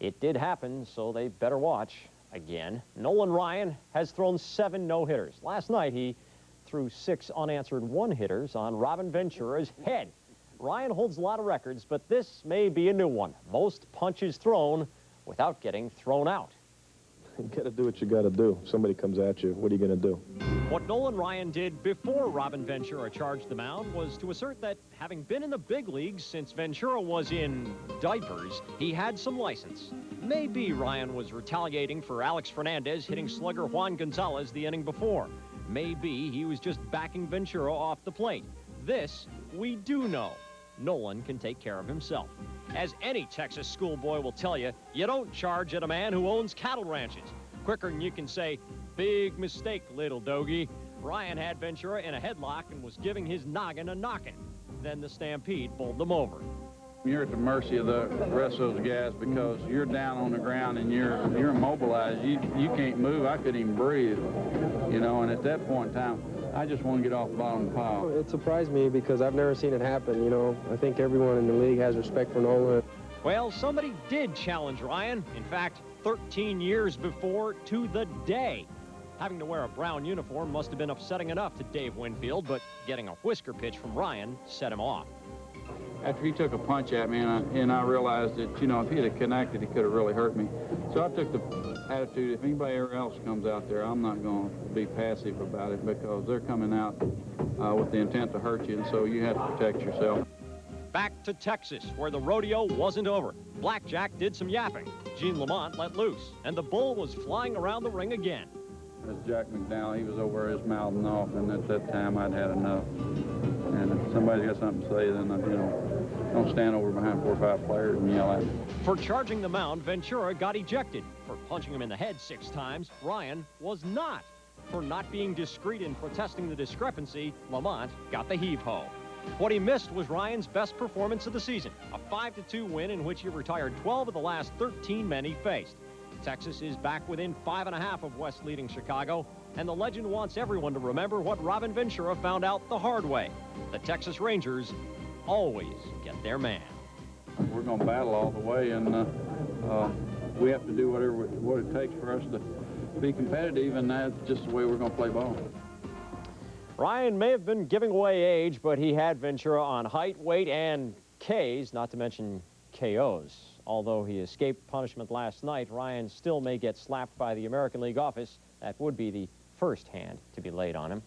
It did happen, so they better watch again. Nolan Ryan has thrown 7 no-hitters. Last night, he threw 6 unanswered one-hitters on Robin Ventura's head. Ryan holds a lot of records, but this may be a new one. Most punches thrown without getting thrown out. You got to do what you got to do. If somebody comes at you, what are you going to do? What Nolan Ryan did before Robin Ventura charged the mound was to assert that, having been in the big leagues since Ventura was in diapers, he had some license. Maybe Ryan was retaliating for Alex Fernandez hitting slugger Juan Gonzalez the inning before. Maybe he was just backing Ventura off the plate. This we do know. Nolan can take care of himself. As any Texas schoolboy will tell you, you don't charge at a man who owns cattle ranches. Quicker than you can say, big mistake, little doggy. Ryan had Ventura in a headlock and was giving his noggin a knocking. Then the stampede bowled them over. You're at the mercy of the rest of those guys because you're down on the ground and you're immobilized. You can't move. I couldn't even breathe, you know, and at that point in time, I just want to get off the bottom of the pile. It surprised me because I've never seen it happen, you know. I think everyone in the league has respect for Nolan. Well, somebody did challenge Ryan. In fact, 13 years before, to the day. Having to wear a brown uniform must have been upsetting enough to Dave Winfield, but getting a whisker pitch from Ryan set him off. After he took a punch at me, and I realized that, you know, if he'd have connected, he could have really hurt me. So I took the attitude, if anybody else comes out there, I'm not going to be passive about it because they're coming out with the intent to hurt you, and so you have to protect yourself. Back to Texas, where the rodeo wasn't over. Blackjack did some yapping. Gene Lamont let loose, and the bull was flying around the ring again. As Jack McDowell, he was over his mouthing off, and at that time I'd had enough. And if somebody's got something to say, then, you know, don't stand over behind 4 or 5 players and yell at them. For charging the mound, Ventura got ejected. For punching him in the head 6 times, Ryan was not. For not being discreet in protesting the discrepancy, Lamont got the heave-ho. What he missed was Ryan's best performance of the season, a 5-2 win in which he retired 12 of the last 13 men he faced. Texas is back within 5.5 of West leading Chicago, and the legend wants everyone to remember what Robin Ventura found out the hard way. The Texas Rangers always get their man. We're going to battle all the way, and we have to do what it takes for us to be competitive, and that's just the way we're going to play ball. Ryan may have been giving away age, but he had Ventura on height, weight, and Ks, not to mention KOs. Although he escaped punishment last night, Ryan still may get slapped by the American League office. That would be the first hand to be laid on him.